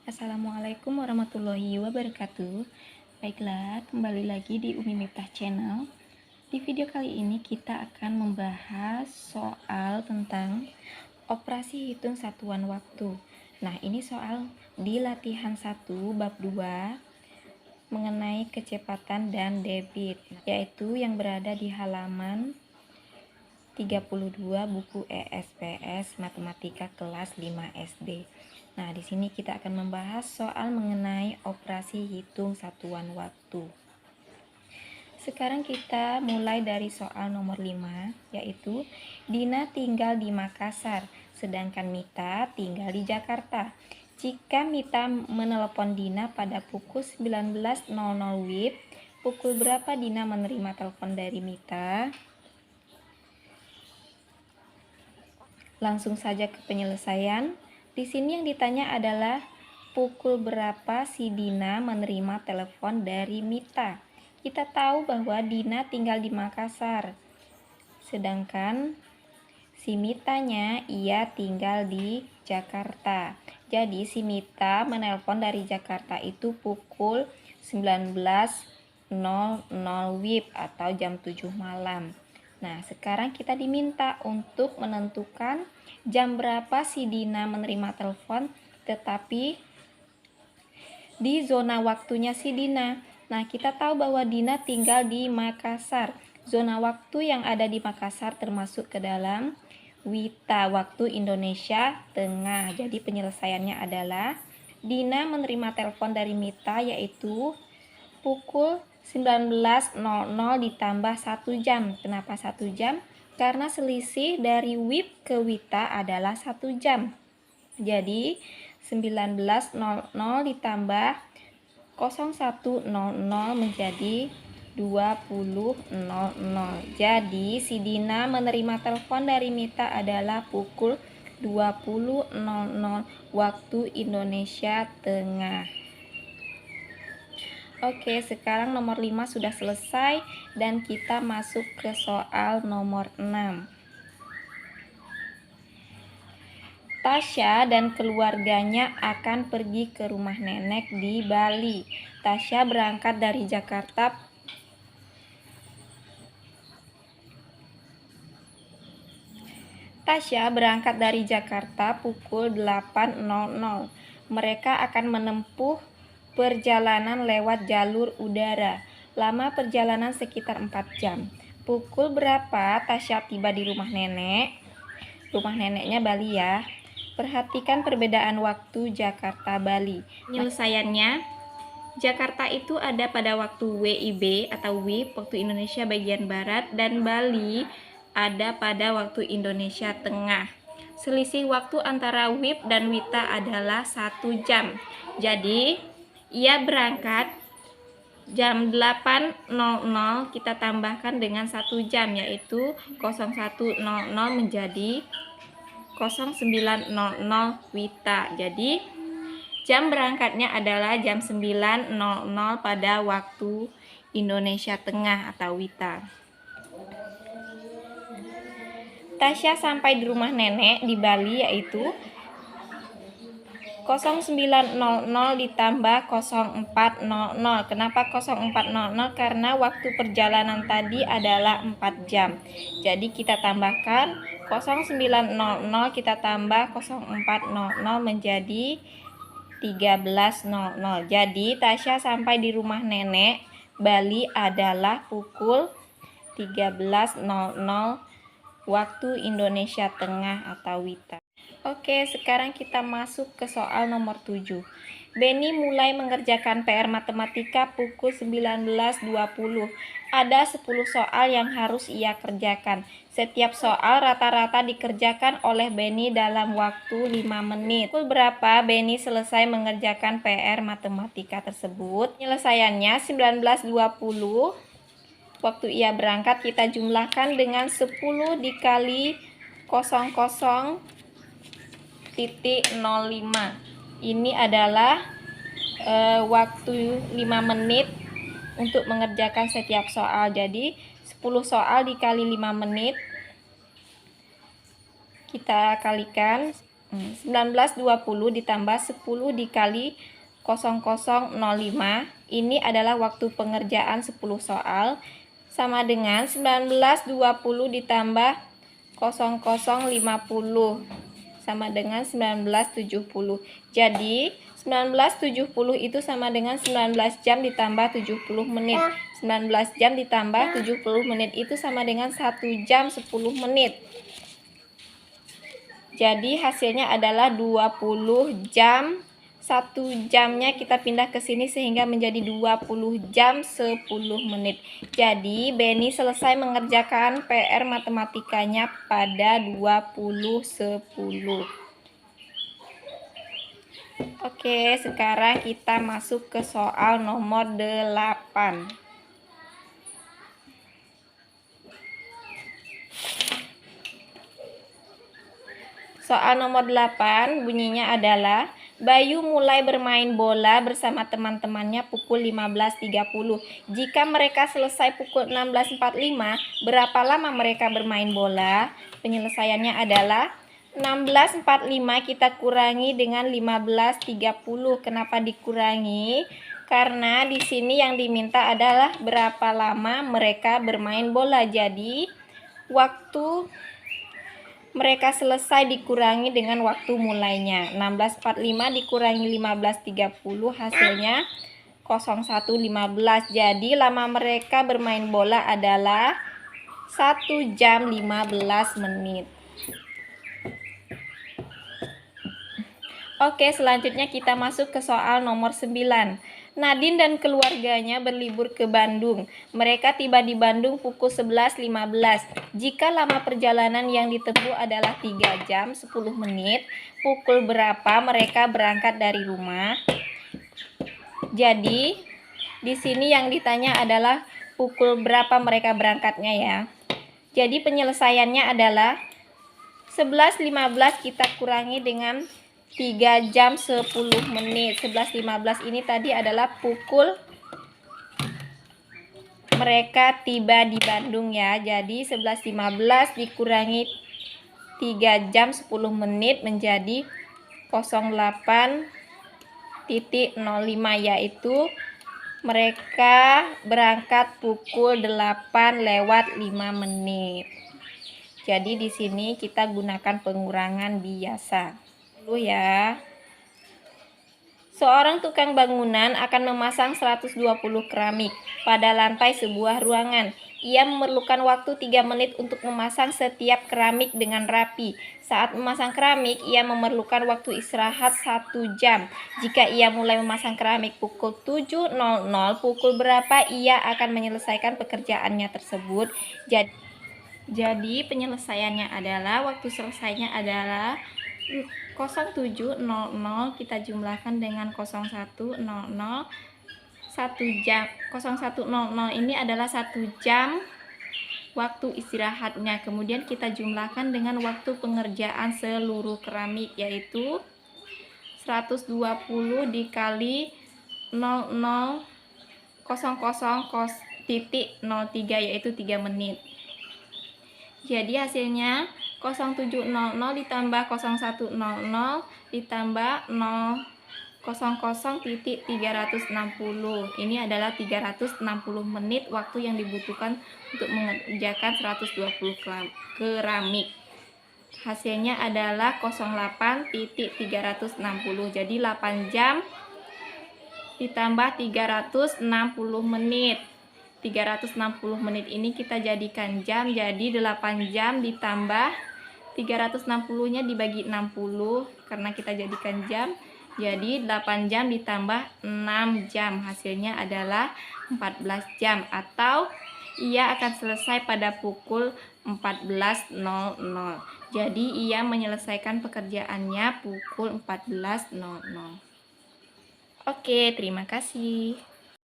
Assalamualaikum warahmatullahi wabarakatuh. Baiklah, kembali lagi di Umi Miftah Channel. Di video kali ini kita akan membahas soal tentang operasi hitung satuan waktu. Nah, ini soal di latihan 1 bab 2 mengenai kecepatan dan debit, yaitu yang berada di halaman 32 buku ESPS Matematika kelas 5 SD. Nah, di sini kita akan membahas soal mengenai operasi hitung satuan waktu. Sekarang kita mulai dari soal nomor 5, yaitu Dina tinggal di Makassar, sedangkan Mita tinggal di Jakarta. Jika Mita menelepon Dina pada pukul 19.00 WIB, pukul berapa Dina menerima telepon dari Mita? Langsung saja ke penyelesaian. Di sini yang ditanya adalah pukul berapa si Dina menerima telepon dari Mita. Kita tahu bahwa Dina tinggal di Makassar, sedangkan si Mitanya ia tinggal di Jakarta. Jadi si Mita menelpon dari Jakarta itu pukul 19.00 WIB atau jam 7 malam. Nah, sekarang kita diminta untuk menentukan jam berapa si Dina menerima telepon, tetapi di zona waktunya si Dina. Nah, kita tahu bahwa Dina tinggal di Makassar. Zona waktu yang ada di Makassar termasuk ke dalam WITA, waktu Indonesia Tengah. Jadi penyelesaiannya adalah Dina menerima telepon dari Mita yaitu pukul 19.00 ditambah 1 jam. Kenapa 1 jam? Karena selisih dari WIB ke WITA adalah 1 jam. Jadi 19.00 ditambah 01.00 menjadi 20.00. Jadi si Dina menerima telepon dari Mita adalah pukul 20.00 waktu Indonesia Tengah. Oke, sekarang nomor 5 sudah selesai dan kita masuk ke soal nomor 6. Tasya dan keluarganya akan pergi ke rumah nenek di Bali. Tasya berangkat dari Jakarta pukul 8.00. Mereka akan menempuh perjalanan lewat jalur udara. Lama perjalanan sekitar 4 jam. Pukul berapa Tasya tiba di rumah nenek? Rumah neneknya Bali ya. Perhatikan perbedaan waktu Jakarta-Bali. Penyelesaiannya, Jakarta itu ada pada waktu WIB atau WIB, waktu Indonesia bagian Barat, dan Bali ada pada waktu Indonesia Tengah. Selisih waktu antara WIB dan WITA adalah 1 jam. Jadi ia berangkat jam 8.00, kita tambahkan dengan 1 jam yaitu 01.00 menjadi 09.00 WITA. Jadi jam berangkatnya adalah jam 9.00 pada waktu Indonesia Tengah atau WITA. Tasya sampai di rumah nenek di Bali yaitu 09.00 ditambah 04.00. Kenapa 04.00? Karena waktu perjalanan tadi adalah 4 jam. Jadi kita tambahkan 09.00, kita tambah 04.00 menjadi 13.00. Jadi Tasya sampai di rumah nenek Bali adalah pukul 13.00 waktu Indonesia Tengah atau WITA. Oke, sekarang kita masuk ke soal nomor 7. Beni mulai mengerjakan PR matematika pukul 19.20. Ada 10 soal yang harus ia kerjakan. Setiap soal rata-rata dikerjakan oleh Beni dalam waktu 5 menit. Pukul berapa Beni selesai mengerjakan PR matematika tersebut? Penyelesaiannya 19.20. Waktu ia berangkat kita jumlahkan dengan 10 dikali 00.05. Ini adalah waktu 5 menit untuk mengerjakan setiap soal. Jadi 10 soal dikali 5 menit kita kalikan 19.20 ditambah 10 dikali 0005. Ini adalah waktu pengerjaan 10 soal. Sama dengan 19.20 ditambah 0050. Sama dengan 19.70. Jadi 19.70 itu sama dengan 19 jam ditambah 70 menit. 19 jam ditambah 70 menit itu sama dengan 1 jam 10 menit. Jadi hasilnya adalah 20 jam. 1 jamnya kita pindah ke sini sehingga menjadi 20 jam 10 menit. Jadi Benny selesai mengerjakan PR matematikanya pada 20.10. Oke, sekarang kita masuk ke soal nomor 8. Soal nomor 8 bunyinya adalah Bayu mulai bermain bola bersama teman-temannya pukul 15.30. Jika mereka selesai pukul 16.45, berapa lama mereka bermain bola? Penyelesaiannya adalah 16.45 kita kurangi dengan 15.30. Kenapa dikurangi? Karena di sini yang diminta adalah berapa lama mereka bermain bola. Jadi waktu mereka selesai dikurangi dengan waktu mulainya. 16.45 dikurangi 15.30 hasilnya 01.15. Jadi lama mereka bermain bola adalah 1 jam 15 menit. Oke, selanjutnya kita masuk ke soal nomor 9. Nadine dan keluarganya berlibur ke Bandung. Mereka tiba di Bandung pukul 11.15. Jika lama perjalanan yang ditempuh adalah 3 jam 10 menit, pukul berapa mereka berangkat dari rumah? Jadi, di sini yang ditanya adalah pukul berapa mereka berangkatnya ya. Jadi penyelesaiannya adalah 11.15 kita kurangi dengan 3 jam 10 menit. 11.15 ini tadi adalah pukul mereka tiba di Bandung ya. Jadi 11.15 dikurangi 3 jam 10 menit menjadi 08.05, yaitu mereka berangkat pukul 8:05. Jadi di sini kita gunakan pengurangan biasa dulu ya. Seorang tukang bangunan akan memasang 120 keramik pada lantai sebuah ruangan. Ia memerlukan waktu 3 menit untuk memasang setiap keramik dengan rapi. Saat memasang keramik, ia memerlukan waktu istirahat 1 jam. Jika ia mulai memasang keramik pukul 7.00, pukul berapa ia akan menyelesaikan pekerjaannya tersebut? Jadi penyelesaiannya adalah waktu selesainya adalah 07.00 kita jumlahkan dengan 01.00, 1 jam. 01.00 ini adalah 1 jam waktu istirahatnya. Kemudian kita jumlahkan dengan waktu pengerjaan seluruh keramik, yaitu 120 dikali 00.00.03 yaitu 3 menit. Jadi hasilnya 07.00 ditambah 01.00 ditambah 00.360. Ini adalah 360 menit waktu yang dibutuhkan untuk mengerjakan 120 keramik. Hasilnya adalah 08.360. Jadi 8 jam ditambah 360 menit. 360 menit ini kita jadikan jam, jadi 8 jam ditambah 360-nya dibagi 60 karena kita jadikan jam, jadi 8 jam ditambah 6 jam, hasilnya adalah 14 jam, atau ia akan selesai pada pukul 14.00. Jadi ia menyelesaikan pekerjaannya pukul 14.00. Oke, terima kasih.